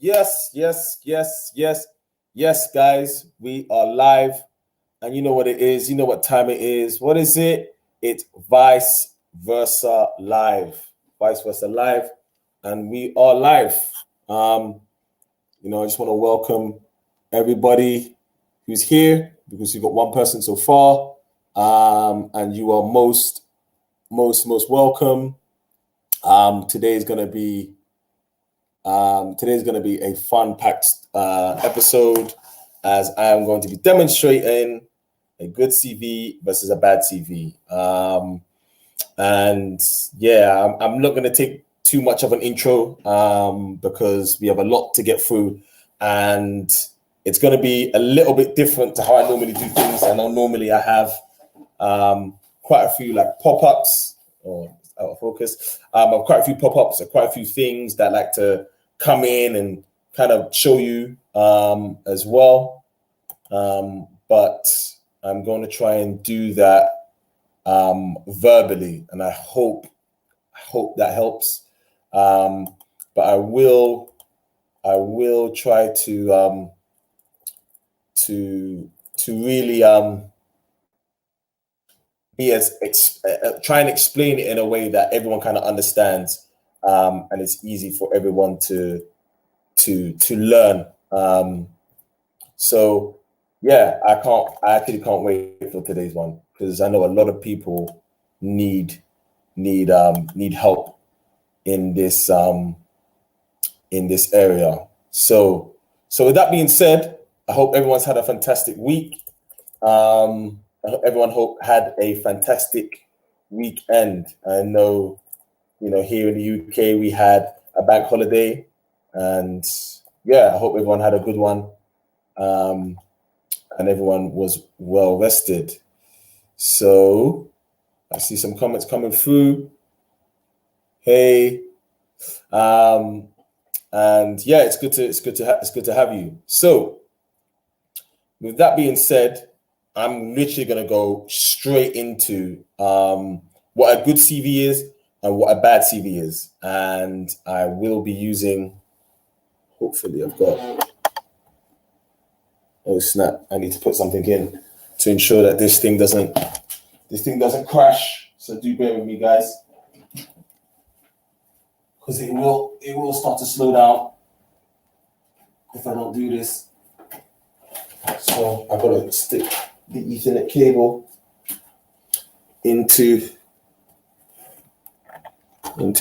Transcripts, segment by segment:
Yes, guys, we are live, and you know what it is. You know what time it is. What is it? It's Vice Versa Live. Vice Versa Live, and we are live. I just want to welcome everybody who's here because you've got one person so far, and you are most welcome. Today's gonna be a fun-packed episode, as I am going to be demonstrating a good CV versus a bad CV. And yeah, I'm not going to take too much of an intro because we have a lot to get through, and it's going to be a little bit different to how I normally do things. I know normally I have quite a few like pop-ups or out of focus. I've quite a few pop-ups or quite a few things that I like to come in and kind of show you as well. But I'm going to try and do that verbally, and I hope that helps. But I will try to really try and explain it in a way that everyone kind of understands, and it's easy for everyone to learn. So yeah, I actually can't wait for today's one, because I know a lot of people need help in this area. So with that being said, I hope everyone's had a fantastic week. I hope everyone had a fantastic weekend. I know, here in the UK we had a bank holiday, and yeah, I hope everyone had a good one, and everyone was well rested. So I see some comments coming through. Hey, and yeah, it's good to have you. So with that being said, I'm literally going to go straight into what a good CV is and what a bad CV is. And I will be using, hopefully I've got, oh snap, I need to put something in to ensure that this thing doesn't crash. So do bear with me, guys, because it will start to slow down if I don't do this. So I've got to stick the Ethernet cable into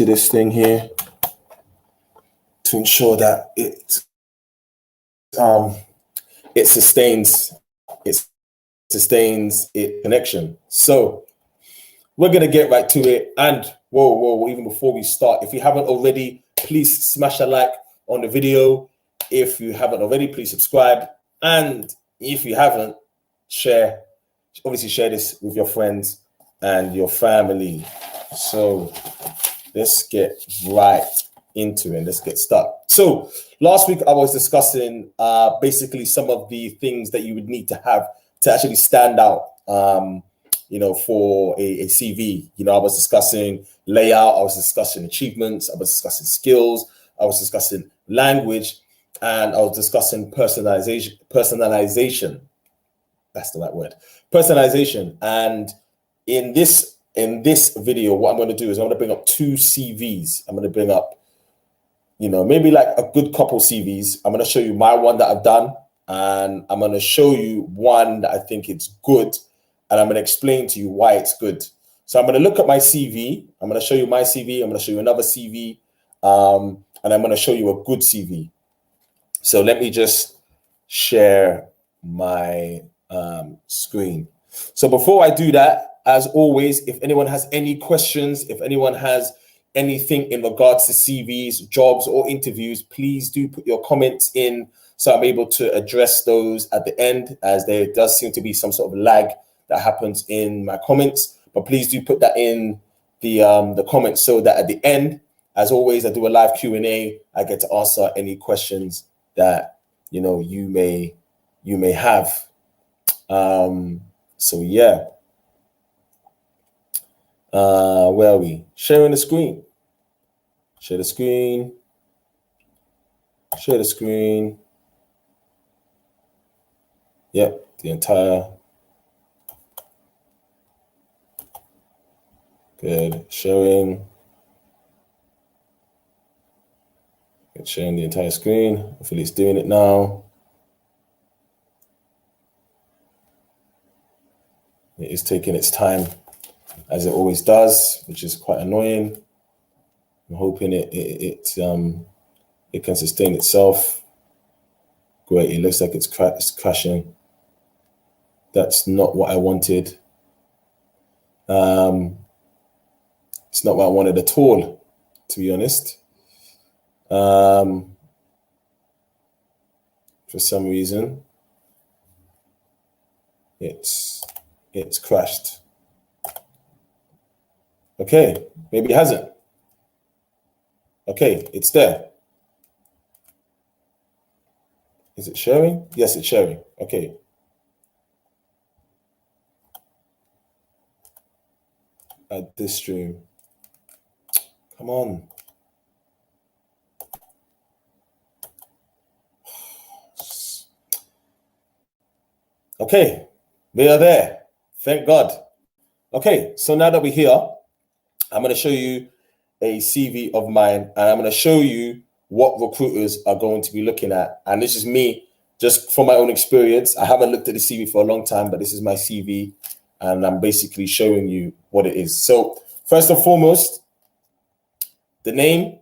this thing here to ensure that it sustains its connection. So we're gonna get right to it. And whoa, even before we start, if you haven't already, please smash a like on the video. If you haven't already, please subscribe. And if you haven't, share this with your friends and your family. So let's get right into it. Let's get started. So last week I was discussing basically some of the things that you would need to have to actually stand out, for a CV. I was discussing layout, I was discussing achievements, I was discussing skills, I was discussing language, and I was discussing personalization. That's the right word. Personalization. And in this video, what I'm going to do is I'm going to bring up two CVs. I'm going to bring up, maybe like a good couple CVs. I'm going to show you my one that I've done, and I'm going to show you one that I think it's good, and I'm going to explain to you why it's good. So I'm going to look at my CV. I'm going to show you my CV. I'm going to show you another CV, and I'm going to show you a good CV. So let me just share my screen. So before I do that, as always, if anyone has any questions, if anyone has anything in regards to CVs, jobs, or interviews, please do put your comments in so I'm able to address those at the end, as there does seem to be some sort of lag that happens in my comments. But please do put that in the comments so that at the end, as always, I do a live Q&A. I get to answer any questions that you may have. So yeah, where are we? Sharing the screen. Share the screen. Share the screen. Yep, the entire. Good. Sharing. It's sharing the entire screen. Hopefully it's doing it now. It is taking its time, as it always does, which is quite annoying. I'm hoping it can sustain itself. Great. It looks like it's crashing. That's not what I wanted. It's not what I wanted at all, to be honest. For some reason, it's crashed. Okay, maybe it hasn't. Okay, it's there. Is it sharing? Yes, it's sharing. Okay. Add this stream. Come on. Okay, we are there. Thank God. Okay, so now that we're here, I'm going to show you a CV of mine, and I'm going to show you what recruiters are going to be looking at. And this is me, just from my own experience. I haven't looked at the CV for a long time, but this is my CV, and I'm basically showing you what it is. So first and foremost, the name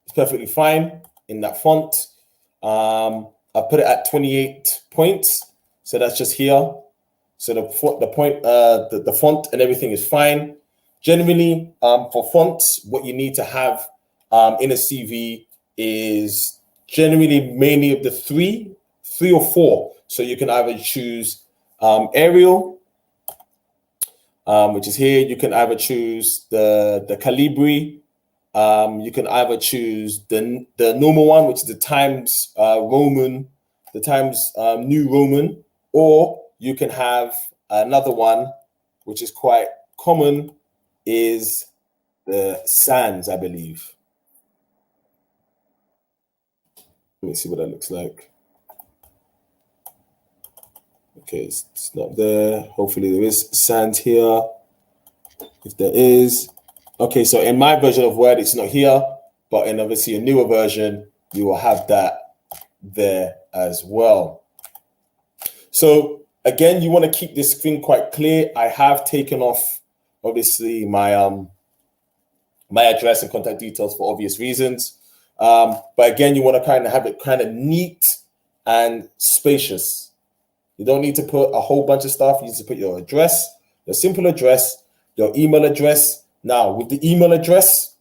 is perfectly fine in that font. I put it at 28 points, so that's just here. So the font and everything is fine. Generally, for fonts, what you need to have in a CV is generally mainly of the three or four. So you can either choose Arial, which is here. You can either choose the Calibri. You can either choose the normal one, which is the Times Roman, the Times New Roman, or you can have another one, which is quite common, is the Sans, I believe. Let me see what that looks like. Okay, it's not there. Hopefully there is Sans here. If there is. Okay, so in my version of Word, it's not here, but in obviously a newer version, you will have that there as well. So again, you want to keep this thing quite clear. I have taken off, obviously, my my address and contact details for obvious reasons. But again, you want to kind of have it kind of neat and spacious. You don't need to put a whole bunch of stuff. You need to put your address, your simple address, your email address. Now, with the email address,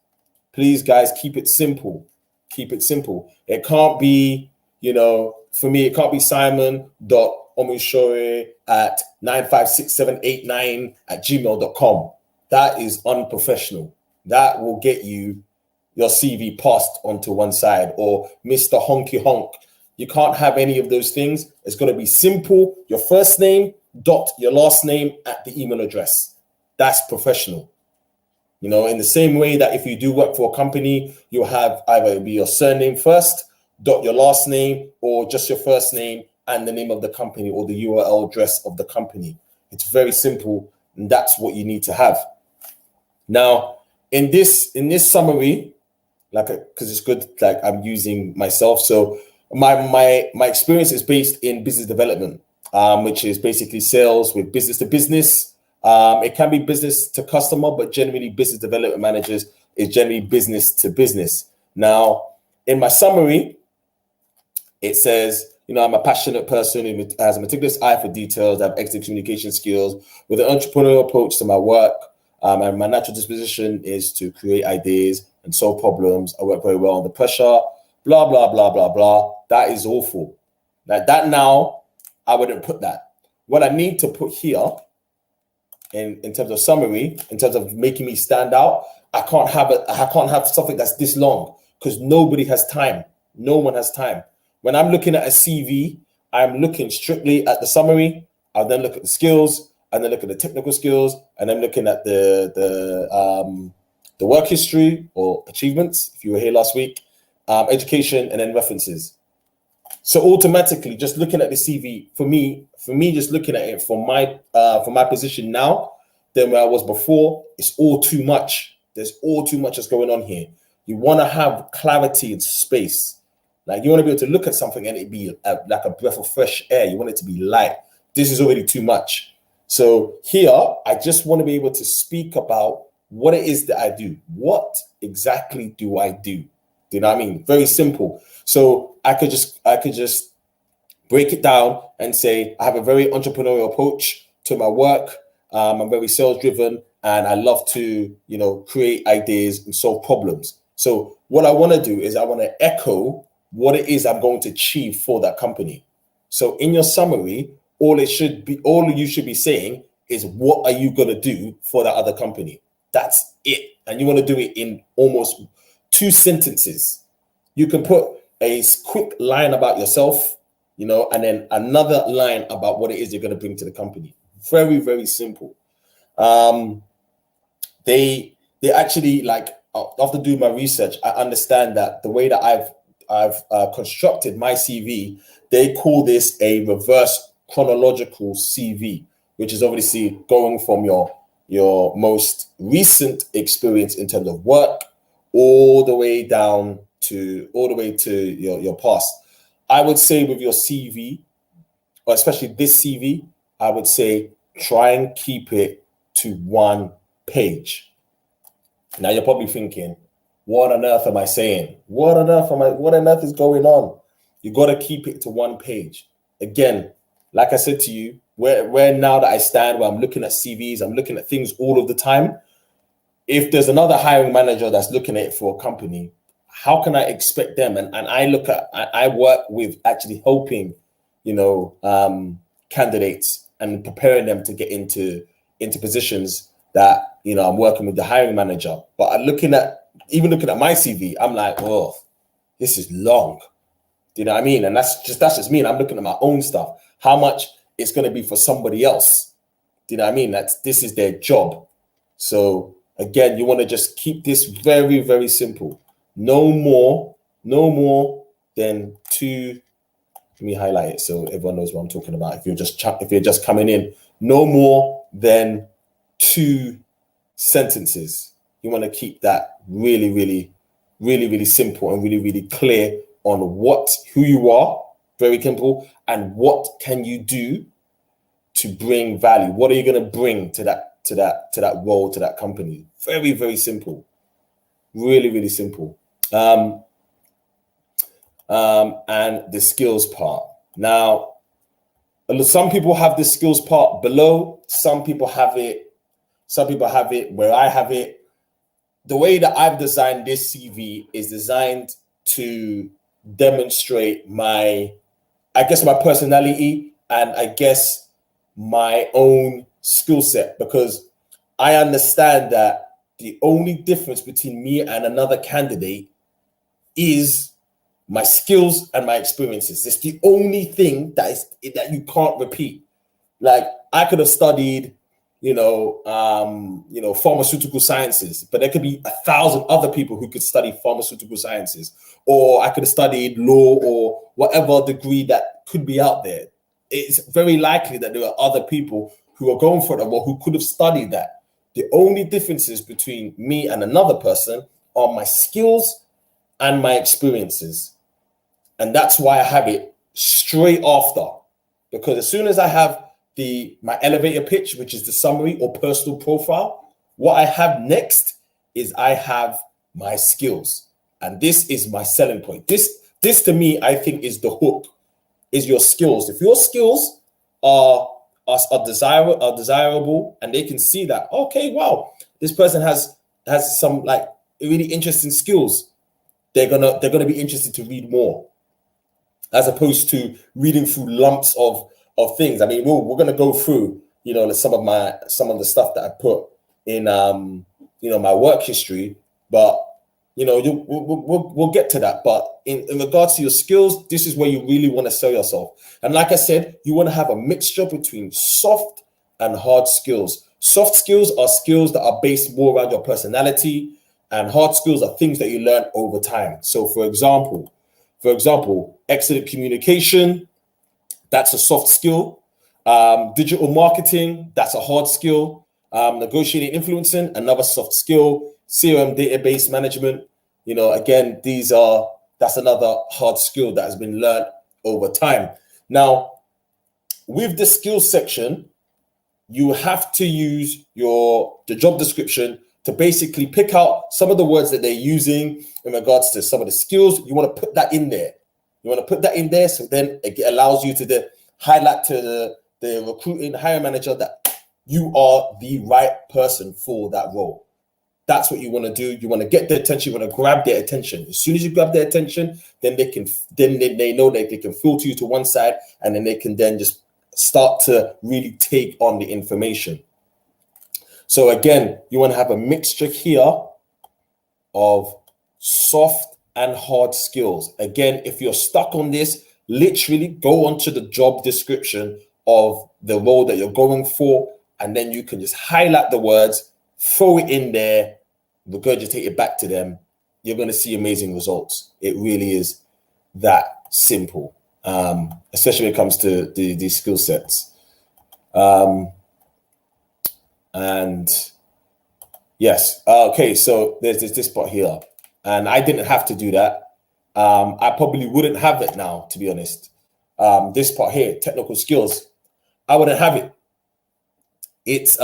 please, guys, keep it simple. Keep it simple. It can't be, for me, it can't be simon.omushore@956789@gmail.com. That is unprofessional. That will get you your CV passed onto one side, or Mr. Honky Honk. You can't have any of those things. It's going to be simple. Your first name, dot your last name at the email address. That's professional. In the same way that if you do work for a company, you'll have either be your surname first, dot your last name, or just your first name and the name of the company or the URL address of the company. It's very simple, and that's what you need to have. Now, in this summary, because it's good, like I'm using myself. So my experience is based in business development, which is basically sales with business to business. It can be business to customer, but generally business development managers is generally business to business. Now, in my summary, it says, I'm a passionate person who has a meticulous eye for details. I have excellent communication skills with an entrepreneurial approach to my work. And my natural disposition is to create ideas and solve problems. I work very well under pressure, blah, blah, blah, blah, blah. That is awful. That now, I wouldn't put that. What I need to put here in terms of summary, in terms of making me stand out, I can't have something that's this long because nobody has time. No one has time. When I'm looking at a CV, I'm looking strictly at the summary. I'll then look at the skills, and then look at the technical skills, and then looking at the work history or achievements, if you were here last week, education, and then references. So automatically, just looking at the CV, for me, just looking at it from my position now than where I was before, it's all too much. There's all too much that's going on here. You want to have clarity and space. Like, you want to be able to look at something and it be like a breath of fresh air. You want it to be light. This is already too much. So here, I just want to be able to speak about what it is that I do. What exactly do I do? Do you know what I mean? Very simple. So I could just break it down and say I have a very entrepreneurial approach to my work. I'm very sales driven, and I love to, create ideas and solve problems. So what I want to do is I want to echo what it is I'm going to achieve for that company. So in your summary, all you should be saying is, what are you going to do for that other company? That's it. And you want to do it in almost 2 sentences. You can put a quick line about yourself, and then another line about what it is you're going to bring to the company. Very, very simple. They actually, like, after doing my research, I understand that the way that I've constructed my CV, they call this a reverse chronological CV, which is obviously going from your most recent experience in terms of work all the way to your past. I would say with your CV, or especially this CV, I would say try and keep it to 1 page. Now you're probably thinking, what on earth am I saying? What on earth is going on? You got to keep it to 1 page. Again, like I said to you, where now that I stand, where I'm looking at CVs, I'm looking at things all of the time. If there's another hiring manager that's looking at it for a company, how can I expect them? And I work with actually helping, candidates and preparing them to get into positions that, I'm working with the hiring manager. But looking at my CV, I'm like, oh, this is long. Do you know what I mean? And that's just me. And I'm looking at my own stuff. How much it's going to be for somebody else? Do you know what I mean? This is their job. So again, you want to just keep this very, very simple. No more than 2. Let me highlight it so everyone knows what I'm talking about. If you're just coming in, no more than 2 sentences. You want to keep that really, really, really, really simple and really, really clear on who you are, very simple, and what can you do to bring value. What are you going to bring to that role, to that company? Very, very simple. Really, really simple. And the skills part. Now, some people have the skills part below. Some people have it where I have it. The way that I've designed this CV is designed to demonstrate my personality and I guess my own skill set, because I understand that the only difference between me and another candidate is my skills and my experiences. It's the only thing that you can't repeat. Like, I could have studied, pharmaceutical sciences, but there could be 1,000 other people who could study pharmaceutical sciences, or I could have studied law or whatever degree that could be out there. It's very likely that there are other people who are going for it or who could have studied that. The only differences between me and another person are my skills and my experiences. And that's why I have it straight after, because as soon as I have my elevator pitch, which is the summary or personal profile, what I have next is I have my skills. And this is my selling point. This to me, I think, is the hook, is your skills. If your skills are desirable and they can see that, okay, wow, this person has some like really interesting skills, they're gonna be interested to read more, as opposed to reading through lumps of things. I mean, we're gonna go through, some of the stuff that I put in my work history, but we'll get to that. But in regards to your skills, this is where you really want to sell yourself. And like I said, you want to have a mixture between soft and hard skills. Soft skills are skills that are based more around your personality, And hard skills are things that you learn over time. So for example, excellent communication, that's a soft skill. Digital marketing, that's a hard skill. Negotiating, influencing, another soft skill. CRM database management, again, that's another hard skill that has been learned over time. Now, with the skill section, you have to use the job description to basically pick out some of the words that they're using in regards to some of the skills. You want to put that in there. So then it allows you to highlight to the recruiting hiring manager that you are the right person for that role. That's what you want to do. You want to get their attention. You want to grab their attention. As soon as you grab their attention, then they know that they can filter you to one side, and then they can then just start to really take on the information. So again, you want to have a mixture here of soft and hard skills. Again, if you're stuck on this, literally go onto the job description of the role that you're going for, and then you can just highlight the words, throw it in there, regurgitate it back to them. You're going to see amazing results. It really is that simple, especially when it comes to these skill sets. And yes, okay, so there's this part here, and I didn't have to do that. I probably wouldn't have it now, to be honest. This part here, technical skills, I wouldn't have it. It's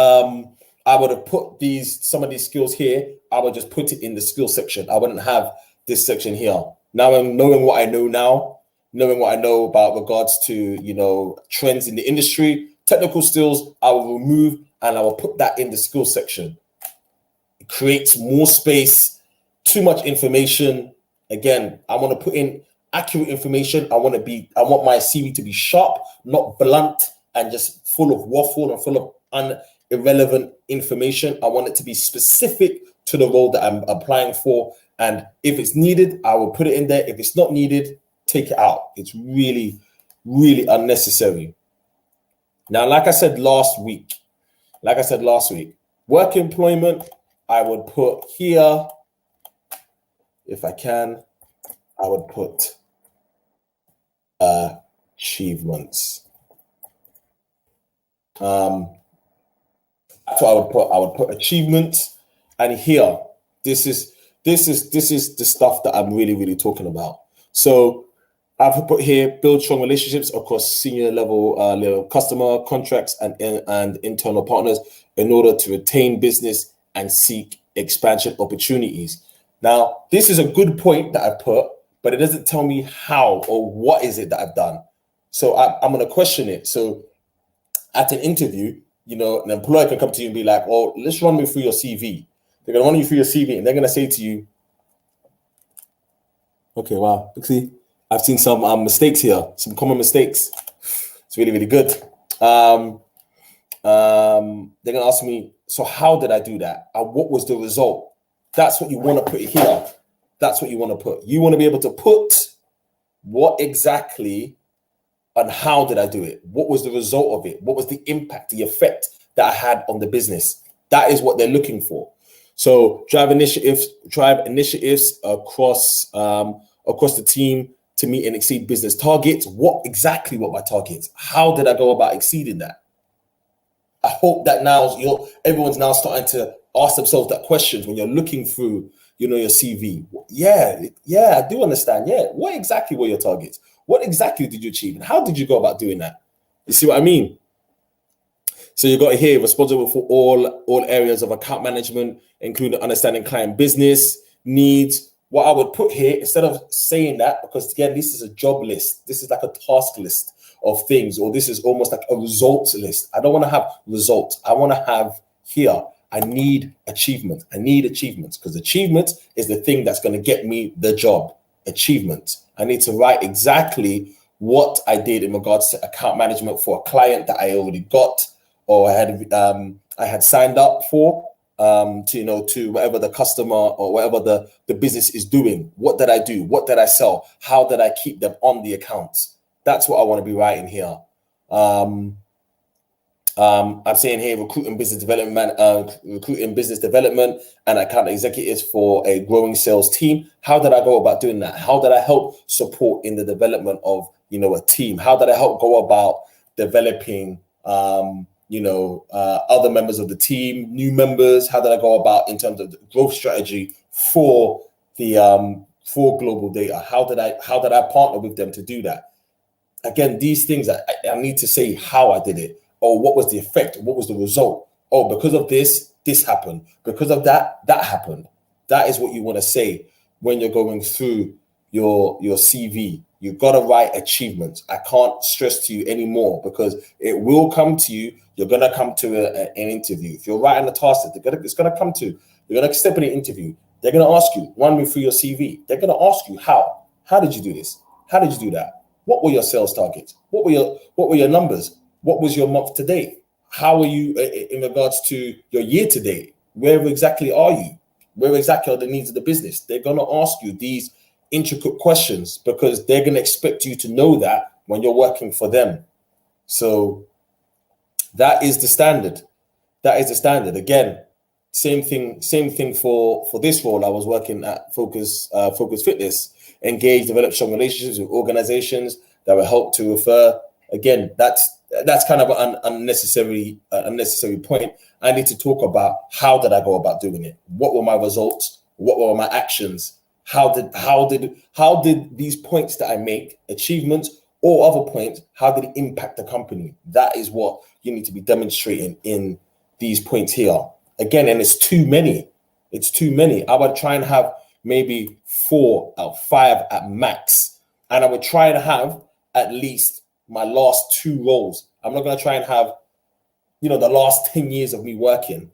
I would have put some of these skills here. I would just put it in the skill section. I wouldn't have this section here. Now, I'm knowing what I know now, knowing what I know about regards to trends in the industry, technical skills, I will remove and I will put that in the skill section. It creates more space, too much information. Again, I want to put in accurate information. I want my CV to be sharp, not blunt and just full of waffle and full of irrelevant information. I want it to be specific to the role that I'm applying for. And if it's needed, I will put it in there. If it's not needed, take it out. It's really, really unnecessary. Now, like I said last week, work employment, I would put here, if I can, I would put achievements. So I would put achievements, and here, this is the stuff that I'm really, really talking about. So I've put here, build strong relationships across senior level customer contracts and internal partners in order to retain business and seek expansion opportunities. Now, this is a good point that I put, but it doesn't tell me how or what is it that I've done. So I'm going to question it. So at an interview, an employer can come to you and be like, "Oh, let's run me through your CV." They're going to run you through your CV, and they're going to say to you, "Okay, wow, see, I've seen some mistakes here, some common mistakes." It's really, really good. They're going to ask me, "So how did I do that? What was the result?" That's what you want to put here. That's what you want to put. You want to be able to put what exactly and how did I do it? What was the result of it? What was the impact, the effect that I had on the business? That is what they're looking for. So drive initiatives across the team to meet and exceed business targets. What my targets? How did I go about exceeding that? I hope that now everyone's now starting to ask themselves that question when you're looking through, your CV. Yeah, I do understand. Yeah, what exactly were your targets? What exactly did you achieve? And how did you go about doing that? You see what I mean? So you got here, responsible for all areas of account management, including understanding client business needs. What I would put here, instead of saying that, because again, this is a job list. This is like a task list of things, or this is almost like a results list. I don't want to have results. I want to have here, I need achievements. I need achievements, because achievement is the thing that's going to get me the job. Achievement. I need to write exactly what I did in regards to account management for a client that I already got, or I had signed up for, to whatever the customer or whatever the business is doing. What did I do? What did I sell? How did I keep them on the accounts? That's what I want to be writing here. I'm saying here recruiting business development and account executives for a growing sales team. How did I go about doing that? How did I help support in the development of a team? How did I help go about developing other members of the team, new members? How did I go about in terms of the growth strategy for the for global data? How did I partner with them to do that? Again, these things I need to say how I did it. Oh, what was the effect? What was the result? Oh, because of this happened. Because of that happened. That is what you want to say when you're going through your CV. You've got to write achievements. I can't stress to you anymore because it will come to you. You're going to come to an interview. If you're writing a task, it's going to come to. You're going to step in an interview. They're going to ask you, run me through your CV. They're going to ask you how. How did you do this? How did you do that? What were your sales targets? What were your numbers? What was your month to date? How are you in regards to your year to date? Where exactly are you? Where exactly are the needs of the business? They're going to ask you these intricate questions because they're going to expect you to know that when you're working for them. So that is the standard. That is the standard. Again, same thing for this role. I was working at Focus Fitness. Engage, develop strong relationships with organizations that will help to refer. Again, that's kind of an unnecessary point. I need to talk about how did I go about doing it? What were my results? What were my actions? How did these points that I make, achievements or other points, how did it impact the company? That is what you need to be demonstrating in these points here. Again, and it's too many. It's too many. I would try and have maybe 4 or 5 at max. And I would try and have at least my last 2 roles. I'm not going to try and have, the last 10 years of me working.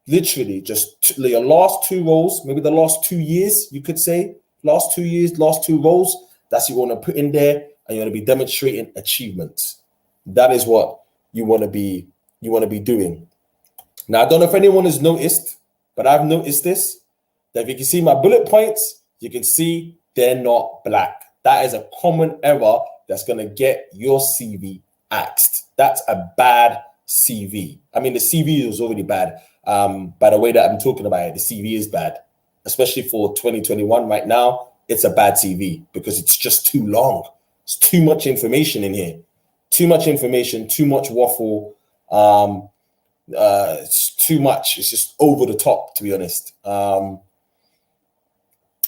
Literally just your last 2 roles, maybe the last 2 years, you could say. Last 2 years, last 2 roles. That's what you want to put in there. And you want to be demonstrating achievements. That is what you want to be doing. Now, I don't know if anyone has noticed, but I've noticed this. That if you can see my bullet points, you can see they're not black. That is a common error that's going to get your CV axed. That's a bad CV. I mean, the CV is already bad. By the way that I'm talking about it, the CV is bad, especially for 2021 right now. It's a bad CV because it's just too long. It's too much information in here. Too much information, too much waffle. It's too much. It's just over the top, to be honest.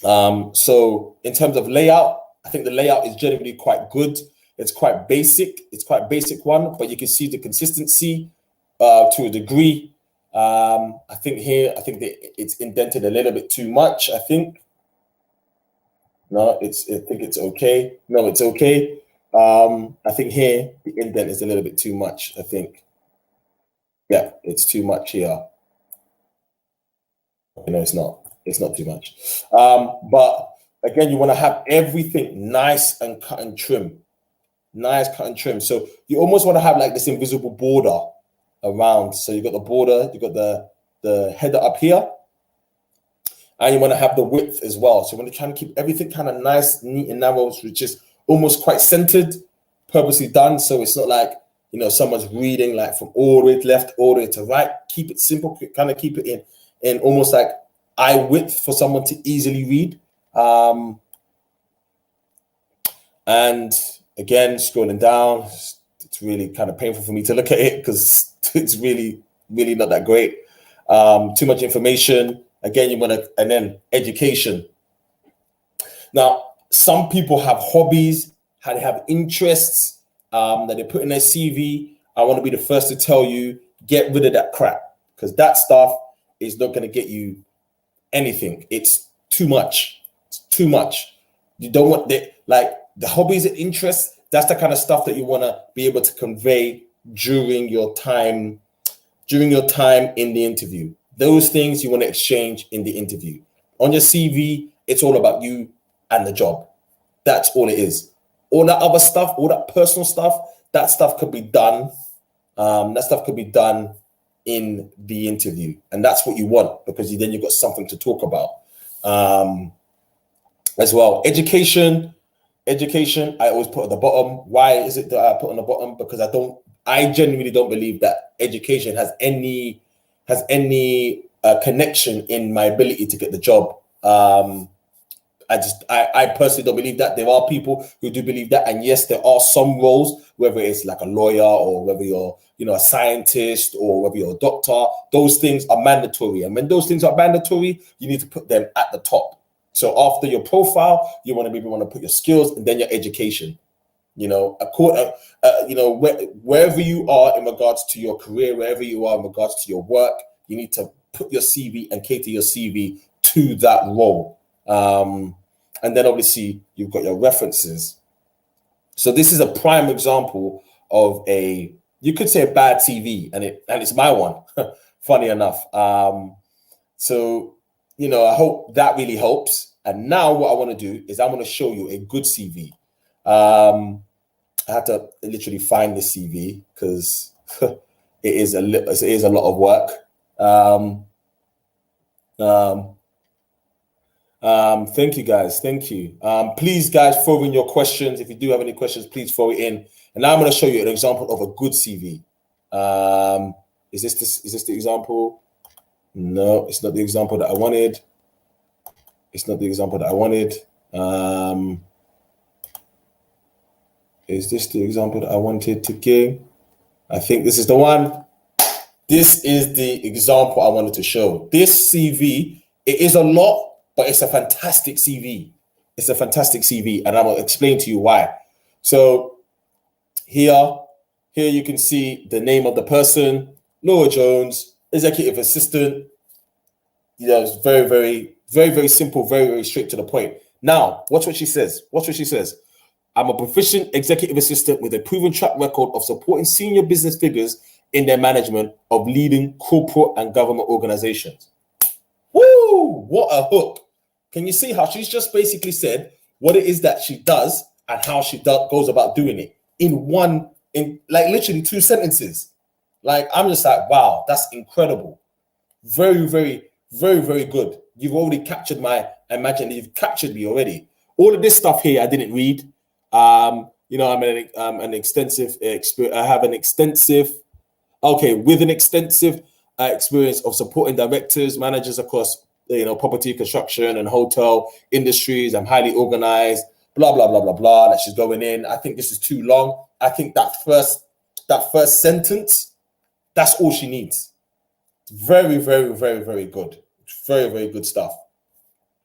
So in terms of layout, I think the layout is generally quite good. It's quite basic. It's quite a basic one, but you can see the consistency to a degree. I think that it's indented a little bit too much. I think. No, I think it's okay. No, it's okay. I think here the indent is a little bit too much. I think. Yeah, it's too much here. No, it's not. It's not too much. But again, you want to have everything nice and cut and trim. Nice cut and trim. So you almost want to have like this invisible border around. So you got the border, you got the header up here. And you want to have the width as well. So you want to try and keep everything kind of nice, neat and narrow, which is almost quite centered, purposely done. So it's not like, someone's reading like from all the way to left, all the way to right. Keep it simple, kind of keep it in almost like eye width for someone to easily read. And again, scrolling down, it's really kind of painful for me to look at it because it's really, really not that great. Too much information. Again, you want to, and then education. Now, some people have hobbies, they have interests that they put in their CV. I want to be the first to tell you, get rid of that crap because that stuff is not going to get you anything. It's too much. It's too much. You don't want the hobbies and interests. That's the kind of stuff that you want to be able to convey during your time in the interview. Those things you want to exchange in the interview. On your CV, it's all about you and the job. That's all it is. All that other stuff, all that personal stuff, that stuff could be done. That stuff could be done in the interview. And that's what you want because then you've got something to talk about as well. Education, I always put at the bottom. Why is it that I put on the bottom? Because I don't I genuinely don't believe that education has any connection in my ability to get the job. I personally don't believe that. There are people who do believe that, and yes, there are some roles, whether it's like a lawyer or whether you're, a scientist or whether you're a doctor, those things are mandatory. And when those things are mandatory, you need to put them at the top. So after your profile, you want to put your skills and then your education. Wherever you are in regards to your career, wherever you are in regards to your work, you need to put your CV and cater your CV to that role. And then obviously you've got your references. So this is a prime example of you could say a bad CV, and it's my one, funny enough. So, I hope that really helps. And now what I want to do is I want to show you a good CV. I had to literally find the CV because it is a lot of work. Thank you guys. Thank you. Please guys, throw in your questions. If you do have any questions, please throw it in. And now I'm going to show you an example of a good CV. Is this the example? No, it's not the example that I wanted. It's not the example that I wanted. Is this the example that I wanted to give? I think this is the one. This is the example I wanted to show. This CV, it is a lot, but it's a fantastic CV. It's a fantastic CV, and I will explain to you why. So here you can see the name of the person, Laura Jones, executive assistant. It's very, very, very, very simple, very, very straight to the point. Now, watch what she says. I'm a proficient executive assistant with a proven track record of supporting senior business figures in their management of leading corporate and government organizations. Woo! What a hook. Can you see how she's just basically said what it is that she does and how she goes about doing it in like literally 2 sentences? Like, I'm just like, wow, that's incredible. Very, very, very, very good. You've already captured you've captured me already. All of this stuff here, I didn't read. I'm an extensive experience. I have an extensive experience of supporting directors, managers across, property, construction, and hotel industries. I'm highly organized, blah, blah, blah, blah, blah, that she's going in. I think this is too long. I think that first sentence, that's all she needs. Very, very, very, very good. Very, very good stuff.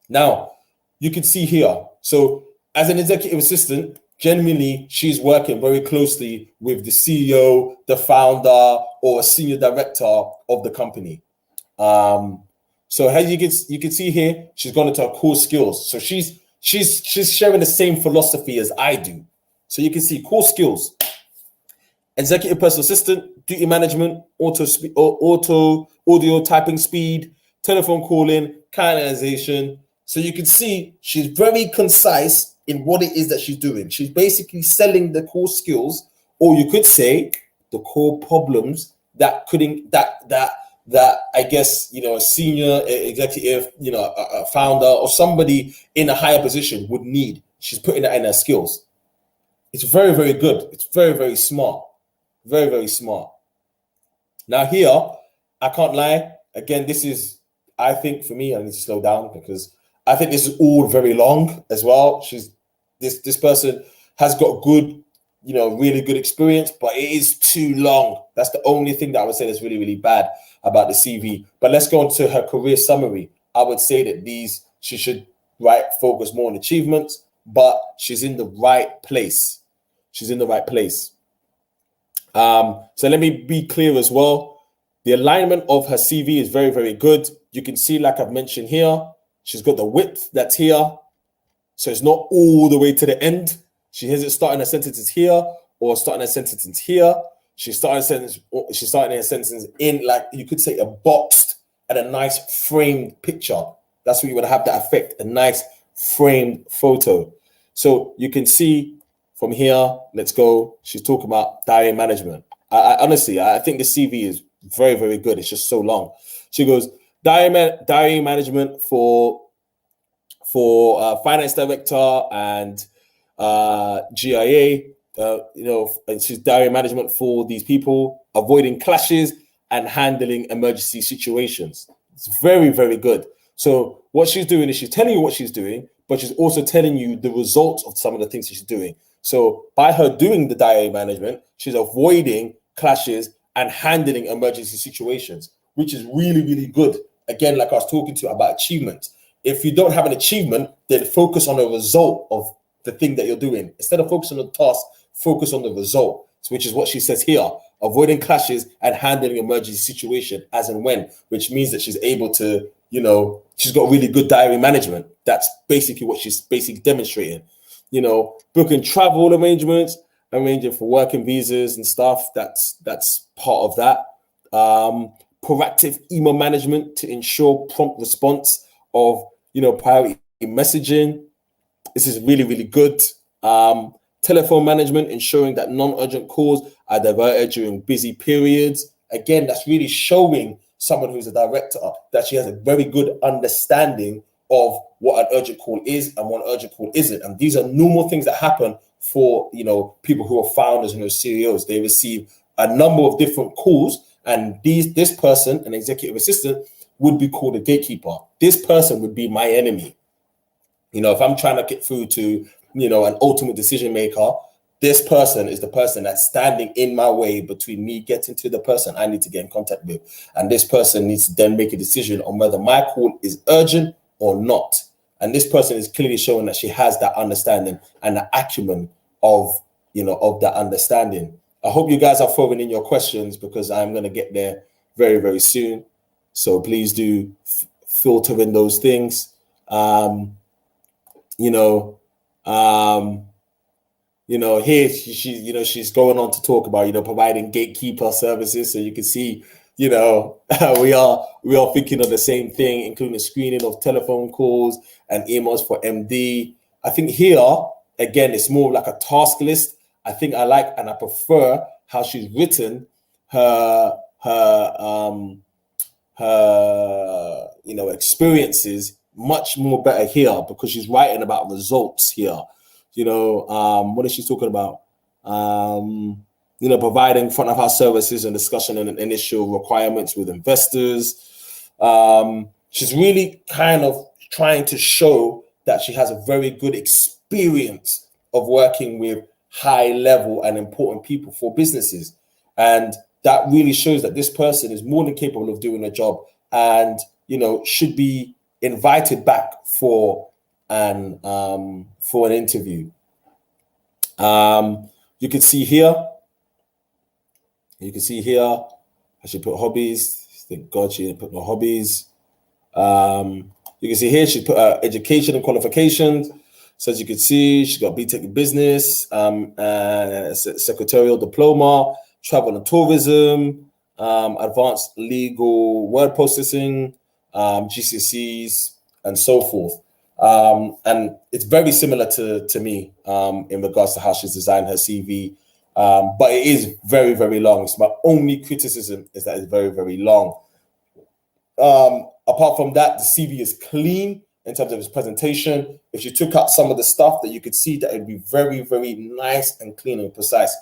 Now, you can see here. So as an executive assistant, generally, she's working very closely with the CEO, the founder, or a senior director of the company. So as you can see here, she's gone into her core skills. So she's sharing the same philosophy as I do. So you can see core skills: executive personal assistant, duty management, audio typing speed, telephone calling, canalization. So you can see she's very concise in what it is that she's doing. She's basically selling the core skills, or you could say the core problems that I guess, a senior executive, a founder or somebody in a higher position would need. She's putting that in her skills. It's very, very good. It's very, very smart. Very, very smart. Now here, I can't lie. Again, this is, I think for me, I need to slow down because I think this is all very long as well. This person has got good, really good experience, but it is too long. That's the only thing that I would say that's really, really bad about the CV. But let's go on to her career summary. I would say that she should focus more on achievements, but she's in the right place. She's in the right place. So let me be clear as well. The alignment of her CV is very, very good. You can see, like I've mentioned here, she's got the width that's here. So it's not all the way to the end. She hasn't starting her sentences here or starting her sentences here. She's starting her sentence in, like, you could say, a boxed and a nice framed picture. That's what you would have that effect, a nice framed photo. So you can see from here, let's go. She's talking about diary management. I honestly, I think the CV is very, very good. It's just so long. She goes, diary management for finance director and GIA, and she's diary management for these people, avoiding clashes and handling emergency situations. It's very, very good. So what she's doing is she's telling you what she's doing, but she's also telling you the results of some of the things she's doing. So by her doing the diary management, she's avoiding clashes and handling emergency situations, which is really, really good. Again, like I was talking to you about achievement. If you don't have an achievement, then focus on the result of the thing that you're doing. Instead of focusing on the task, focus on the result, which is what she says here: avoiding clashes and handling emergency situation as and when, which means that she's able to, she's got really good diary management. That's basically what she's basically demonstrating. Booking travel arrangements, arranging for working visas and stuff. That's part of that. Proactive email management to ensure prompt response of, priority messaging. This is really, really good. Telephone management, ensuring that non-urgent calls are diverted during busy periods. Again, that's really showing someone who's a director that she has a very good understanding of what an urgent call is and what an urgent call isn't. And these are normal things that happen for, people who are founders and CEOs. They receive a number of different calls, and this person, an executive assistant, would be called a gatekeeper. This person would be my enemy. If I'm trying to get through to, an ultimate decision maker, this person is the person that's standing in my way between me getting to the person I need to get in contact with. And this person needs to then make a decision on whether my call is urgent or not. And this person is clearly showing that she has that understanding and the acumen of that understanding. I hope you guys are throwing in your questions, because I'm going to get there very, very soon. So please do filter in those things. Here she's going on to talk about, providing gatekeeper services. So you can see, we are thinking of the same thing, including screening of telephone calls and emails for MD. I think here, again, it's more like a task list. I think I like and I prefer how she's written her experiences much more better here, because she's writing about results here. What is she talking about? Providing front of house services and discussion and initial requirements with investors. She's really kind of trying to show that she has a very good experience of working with high level and important people for businesses. And that really shows that this person is more than capable of doing a job, and, should be invited back for an interview. You can see here, I should put hobbies. Thank God she didn't put no hobbies. You can see here she put education and qualifications. So as you can see, she's got BTech in business, secretarial diploma, travel and tourism, advanced legal word processing, GCSEs, and so forth. And it's very similar to me in regards to how she's designed her CV. But it is very, very long. So my only criticism is that it's very, very long. Apart from that, the CV is clean in terms of its presentation. If you took out some of the stuff, that you could see that it'd be very, very nice and clean and precise.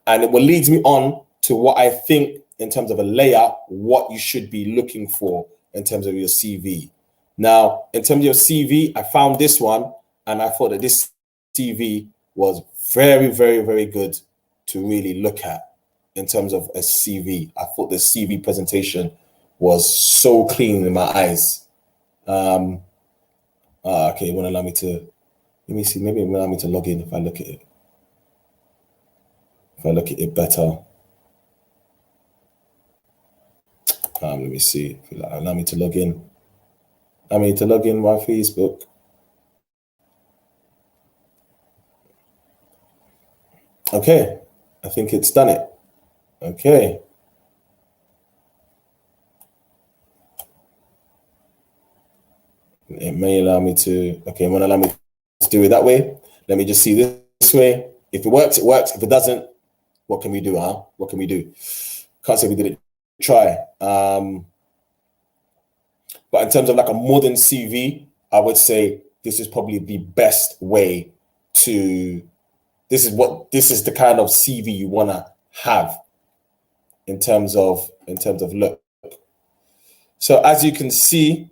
And it will lead me on to what I think in terms of a layout, what you should be looking for in terms of your CV. Now, in terms of your CV, I found this one, and I thought that this CV was very, very, very good to really look at in terms of a CV. I thought the CV presentation was so clean in my eyes. Okay, it won't allow me to, let me see, maybe it will allow me to log in if I look at it. If I look at it better. Let me see, if it'll allow me to log in. I mean, to log in my Facebook. Okay, I think it's done it. Okay. It may allow me to, okay, it won't allow me to do it that way. Let me just see this way. If it works, it works. If it doesn't, what can we do, huh? What can we do? Can't say we didn't try. But in terms of like a modern CV, I would say this is probably the best way to this is the kind of CV you want to have in terms of look. So as you can see,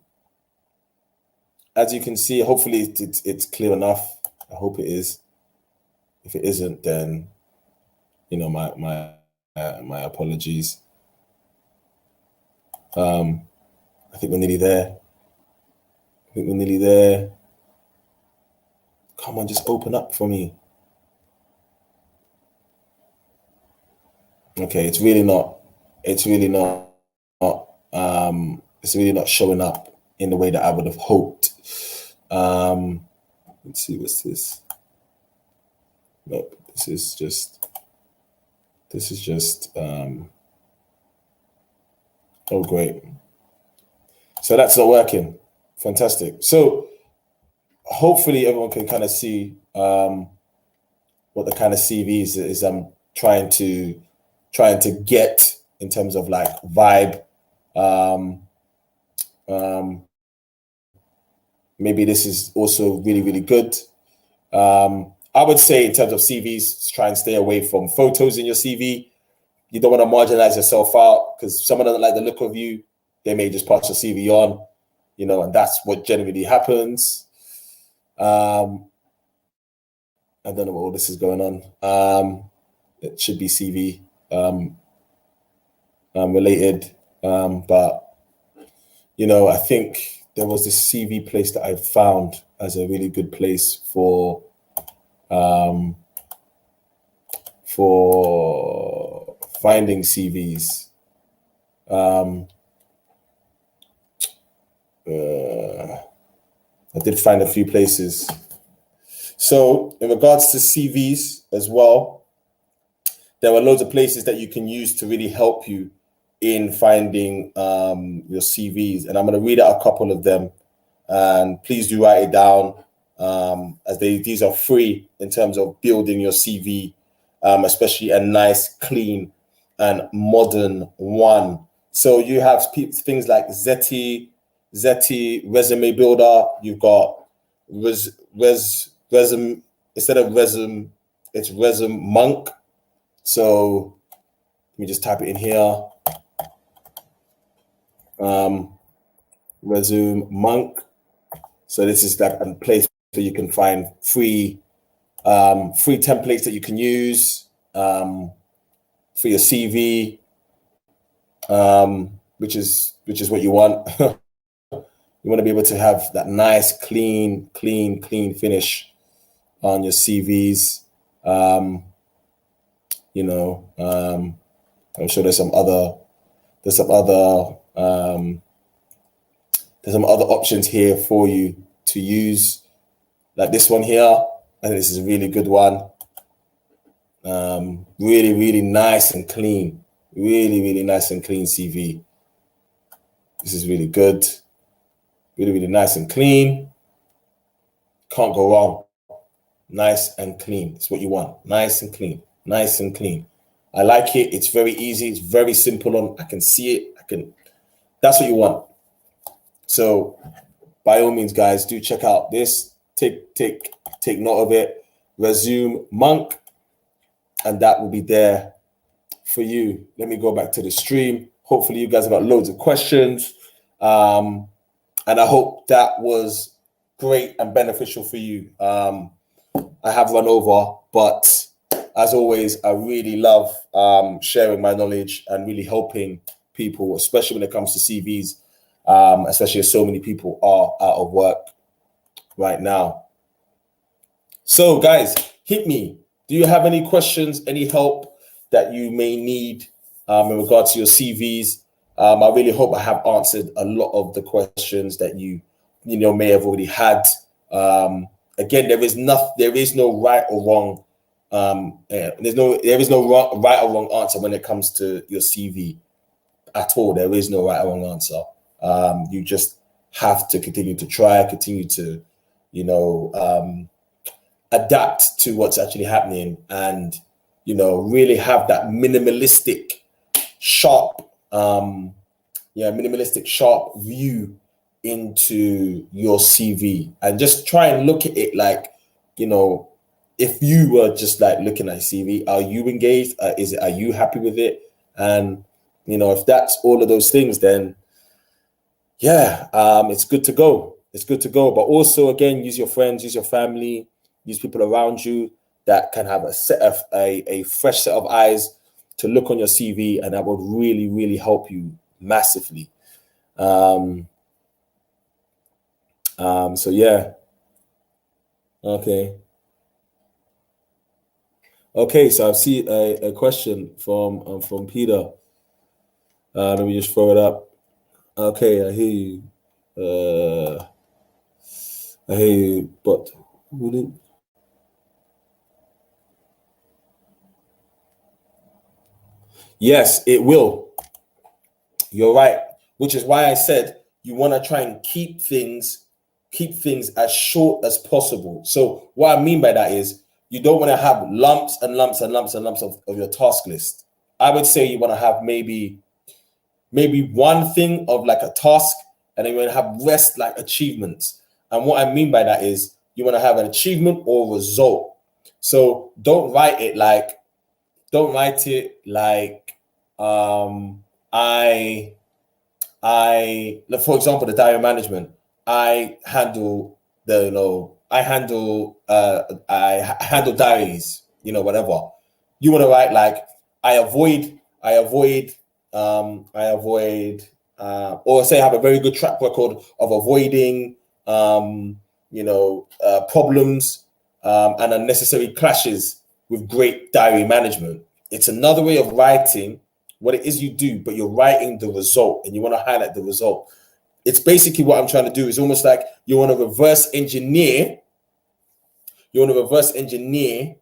hopefully it's clear enough. I hope it is. If it isn't, then my apologies. I think we're nearly there. Come on, just open up for me. Okay, it's really not showing up in the way that I would have hoped. Let's see, what's this? Nope, this is just oh great. So that's not working. Fantastic. So hopefully everyone can kind of see what the kind of CVs is I'm trying to get in terms of like vibe. Maybe this is also really, really good. I would say in terms of CVs, try and stay away from photos in your CV. You don't want to marginalize yourself out because someone doesn't like the look of you. They may just pass your CV on, and that's what generally happens. I don't know what all this is going on. It should be CV related, but I think there was this CV place that I found as a really good place for finding CVs. I did find a few places. So in regards to CVs as well, there are loads of places that you can use to really help you in finding your CVs. And I'm going to read out a couple of them. And please do write it down, as these are free in terms of building your CV, especially a nice, clean, and modern one. So you have things like Zeti Resume Builder. You've got Resume, instead of Resume, it's Resume Monk. So let me just type it in here. Resume Monk. So this is like a place where you can find free templates that you can use for your CV, which is what you want. You want to be able to have that nice, clean finish on your CVs. I'm sure there's some other options here for you to use, like this one here. I think this is a really good one. Really, really nice and clean. Really, really nice and clean CV. This is really good. Really, really nice and clean. Can't go wrong. Nice and clean. It's what you want. Nice and clean. Nice and clean. I like it. It's very easy. It's very simple. I can see it. That's what you want. So by all means, guys, do check out this. Take note of it. Resume Monk, and that will be there for you. Let me go back to the stream. Hopefully you guys have got loads of questions. And I hope that was great and beneficial for you. I have run over, but as always, I really love sharing my knowledge and really helping people, especially when it comes to CVs, especially as so many people are out of work right now. So guys, hit me. Do you have any questions, any help that you may need in regards to your CVs? I really hope I have answered a lot of the questions that you may have already had. Again, there is no right or wrong. There is no right or wrong answer when it comes to your CV at all. There is no right or wrong answer. You just have to continue to try, continue to, adapt to what's actually happening, and really have that minimalistic, sharp view into your CV, and just try and look at it like, if you were just like looking at CV, are you engaged? Are you happy with it? And if that's all of those things, then yeah, it's good to go. It's good to go. But also, again, use your friends, use your family, use people around you that can have a fresh set of eyes to look on your CV, and that would really, really help you massively. So yeah. Okay. Okay, so I see a question from Peter. Let me just throw it up. Okay, I hear you. I hear you, but wouldn't. Yes, it will. You're right. Which is why I said you want to try and keep things as short as possible. So what I mean by that is you don't want to have lumps and lumps and lumps and lumps of your task list. I would say you want to have maybe one thing of like a task, and then you want to have rest like achievements. And what I mean by that is you want to have an achievement or result. So don't write it like I for example, the diary management. I handle diaries, whatever. You want to write like I avoid, or say I have a very good track record of avoiding, problems, and unnecessary clashes with great diary management. It's another way of writing what it is you do, but you're writing the result and you want to highlight the result. It's basically what I'm trying to do. Is almost like you want to reverse engineer. You want to reverse engineer.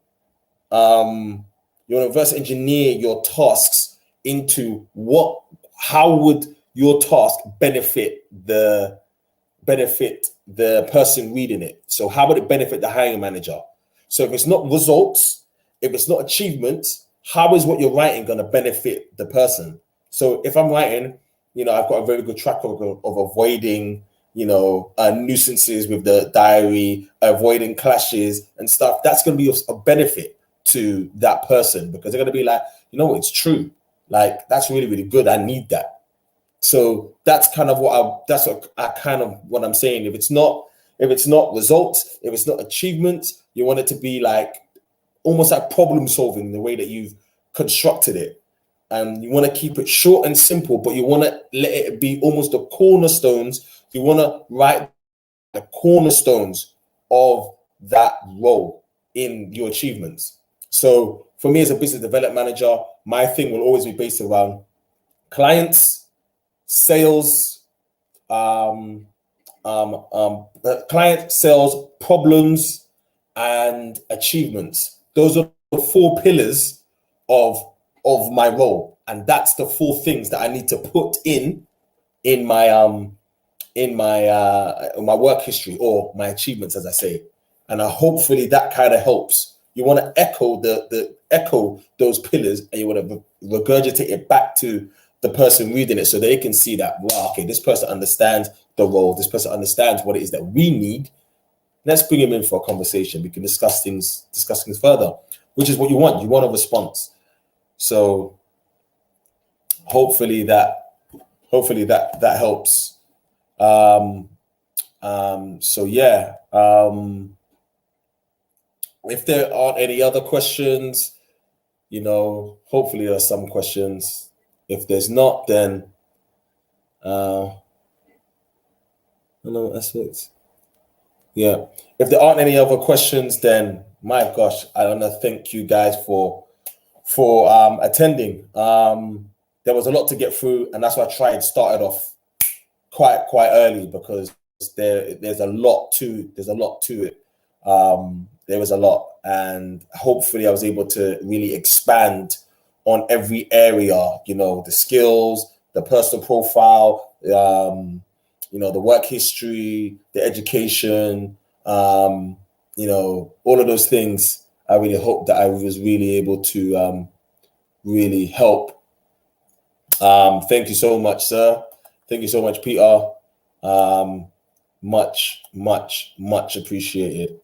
You want to reverse engineer your tasks into how would your task benefit the person reading it. So how would it benefit the hiring manager? So if it's not results, if it's not achievements, how is what you're writing going to benefit the person? So if I'm writing, I've got a very good track record of avoiding, nuisances with the diary, avoiding clashes and stuff, that's going to be a benefit to that person, because they're going to be like, it's true. Like, that's really, really good. I need that. So that's kind of what I'm saying. If it's not results, if it's not achievements, you want it to be like almost like problem solving, the way that you've constructed it. And you want to keep it short and simple, but you want to let it be almost the cornerstones. You want to write the cornerstones of that role in your achievements. So for me as a business development manager, my thing will always be based around clients, sales, client sales, problems, and achievements. Those are the 4 pillars of my role, and that's the 4 things that I need to put in my my work history, or my achievements, as I say. And hopefully that kind of helps. You want to echo those pillars, and you want to regurgitate it back to the person reading it, so they can see that, wow, okay, this person understands the role, this person understands what it is that we need. Let's bring him in for a conversation. We can discuss things further, which is what you want. You want a response. So hopefully that helps. So yeah. If there aren't any other questions, hopefully there's some questions. If there's not, then hello, aspects. Yeah. If there aren't any other questions, then my gosh, I want to thank you guys for attending. There was a lot to get through, and that's why I started off quite early, because there's a lot to it. There was a lot, and hopefully I was able to really expand on every area, the skills, the personal profile, the work history, the education, all of those things. I really hope that I was really able to really help. Thank you so much, sir. Thank you so much, Peter. Much appreciated.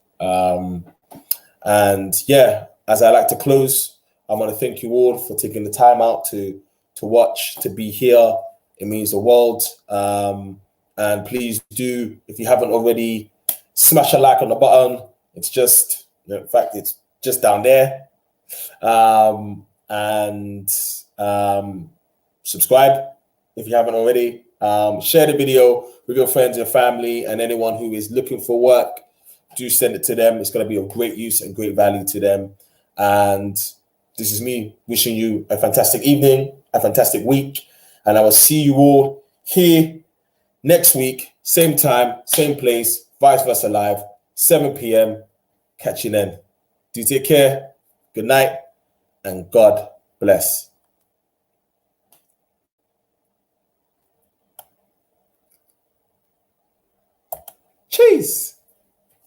And yeah, as I like to close, I want to thank you all for taking the time out to watch, to be here. It means the world. And please do, if you haven't already, smash a like on the button. It's just, in fact, it's just down there. And subscribe if you haven't already. Share the video with your friends and family, and anyone who is looking for work, do send it to them. It's going to be of great use and great value to them. And this is me wishing you a fantastic evening, a fantastic week, and I will see you all here next week, same time, same place, Vice Versa Live, 7 p.m. Catch you then. Do take care. Good night, and God bless. Cheese.